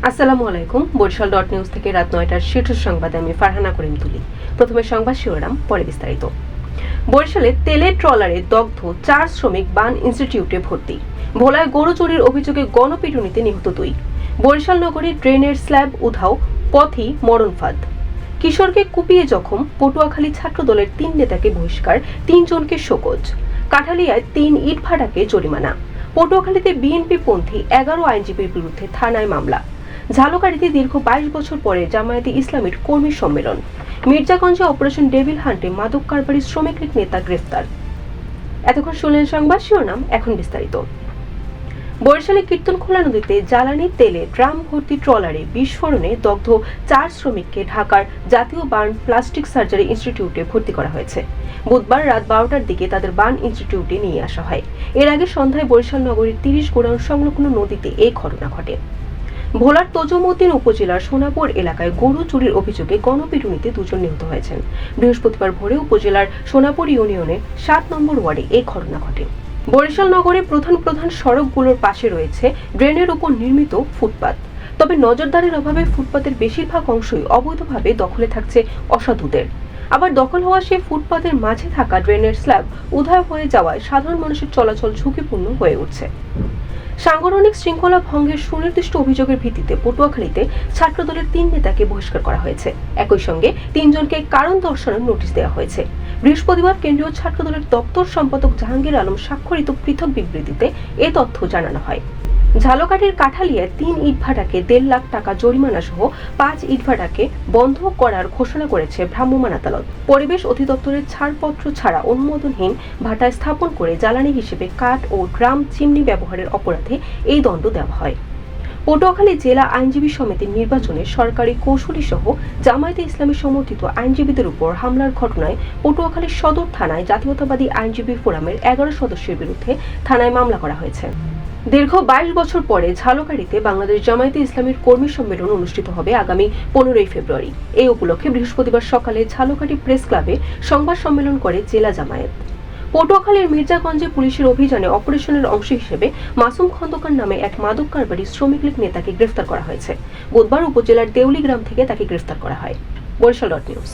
আসসালামু আলাইকুম। Barishal dot news থেকে রাত ৯টার শীর্ষ সংবাদে আমি ফারহানা করিম তুলি। প্রথমে সংবাদ শিরোনাম, পরে বিস্তারিত। বরিশালে তেলের ট্রলারে দগ্ধ ৪ শ্রমিক বান ইনস্টিটিউটে ভর্তি। ভোলায় গরু চুরির অভিযোগে গণপিটুনিতে নিহত ২। বরিশাল নগরী ড্রেনের স্ল্যাব উধাও, পথই মরণ ফাঁদ। কিশোরকে কুপিয়ে জখম, পটুয়াখালী ছাত্রদলের ৩ নেতাকে বহিষ্কার, ৩ জনকে শোকজ। কাঠালিয়ায় ৩ ইটভাটাকে জরিমানা। পটুয়াখালীতে বিএনপি পন্থী ১১ আইনজীবীর বিরুদ্ধে থানায় মামলা। ঝালকাঠিতে দীর্ঘ ২২ বছর পরে জামায়াতে ইসলামীর কর্মী সম্মেলন। মির্জাগঞ্জে অপারেশন ডেভিল হান্টে মাদক কারবারি শ্রমিক লীগ নেতা গ্রেফতার। এতক্ষণ শুনলেন সংবাদ শিরোনাম, এখন বিস্তারিত। বরিশালে কীর্তনখোলা নদীতে জ্বালানি তেলে ড্রাম ভর্তি ট্রলারে বিস্ফোরণে দগ্ধ ৪ শ্রমিককে ঢাকার জাতীয় বার্ন প্লাস্টিক সার্জারি ইনস্টিটিউটে ভর্তি করা হয়েছে। বুধবার রাত ১২টার দিকে তাদের বার্ন ইনস্টিটিউটে নিয়ে আসা হয়। এর আগে সন্ধ্যায় বরিশাল নগরীর ৩০ গোডাউন সংলগ্ন নদীতে এই ঘটনা ঘটে। ভোলার তজুমউদ্দিন উপজেলার সোনাপুর এলাকায় গরু চুরির অভিযোগে গণপিটুনিতে ২ জন নিহত হয়েছেন। বৃহস্পতিবার ভোরে উপজেলার সোনাপুর ইউনিয়নের ৭ নম্বর ওয়ার্ডে এই ঘটনা ঘটে। বরিশাল নগরে প্রধান সড়কগুলোর পাশে রয়েছে ড্রেনের উপর নির্মিত ফুটপাত। তবে নজরদারির অভাবে ফুটপাতের বেশিরভাগ অংশই অবৈধভাবে দখলে থাকছে অসাধুদের। আবার দখল হওয়া সেই ফুটপাতের মাঝে থাকা ড্রেনের স্ল্যাব উধাও হয়ে যাওয়ায় সাধারণ মানুষের চলাচল ঝুঁকিপূর্ণ হয়ে উঠছে। সাংগঠনিক শৃঙ্খলা ভঙ্গের সুনির্দিষ্ট অভিযোগের ভিত্তিতে পটুয়াখালীতে ছাত্রদলের ৩ নেতাকে বহিষ্কার করা হয়েছে। একই সঙ্গে ৩ জনকে কারণ দর্শানোর নোটিশ দেওয়া হয়েছে। বৃহস্পতিবার কেন্দ্রীয় ছাত্রদলের দপ্তর সম্পাদক জাহাঙ্গীর আলম স্বাক্ষরিত পৃথক বিবৃতিতে এ তথ্য জানানো হয়। ঝালকাঠির কাঠালিয়ায় ৩ ইটভাটাকে ১.৫ লাখ টাকা জরিমানা সহ ৫ ইটভাটাকে বন্ধ করার ঘোষণা করেছে ভ্রাম্যমাণ আদালত। পরিবেশ অধিদপ্তরের ছাড়পত্র ছাড়া অনুমোদনহীন ভাটা স্থাপন করে জ্বালানি হিসেবে কাঠ ও ড্রাম চিমনি ব্যবহারের অপরাধে এই দণ্ড দেওয়া হয়। পটুয়াখালী জেলা আইনজীবী সমিতির নির্বাচনে সরকারি কৌশলী সহ জামায়াতে ইসলামী সমর্থিত আইনজীবীদের উপর হামলার ঘটনায় পটুয়াখালী সদর থানায় জাতীয়তাবাদী আইনজীবী ফোরামের ১১ সদস্যের বিরুদ্ধে থানায় মামলা করা হয়েছে। দীর্ঘ ২২ বছর পরে ঝালকাঠিতে বাংলাদেশ জামায়াতে ইসলামীর কর্মী সম্মেলন অনুষ্ঠিত হবে আগামী ১৫ই ফেব্রুয়ারি। এই উপলক্ষে বৃহস্পতিবার সকালে ঝালকাঠি প্রেস ক্লাবে সংবাদ সম্মেলন করে জেলা জামায়াত। পটুয়াখালীর মির্জাগঞ্জে পুলিশের অভিযানে অপারেশনের অংশ হিসেবে মাসুম খন্দকার নামে এক মাদক কারবারি শ্রমিক লীগ নেতাকে গ্রেফতার করা হয়েছে। বুধবার উপজেলার দেউলি গ্রাম থেকে তাকে গ্রেফতার করা হয়। Barishal dot news.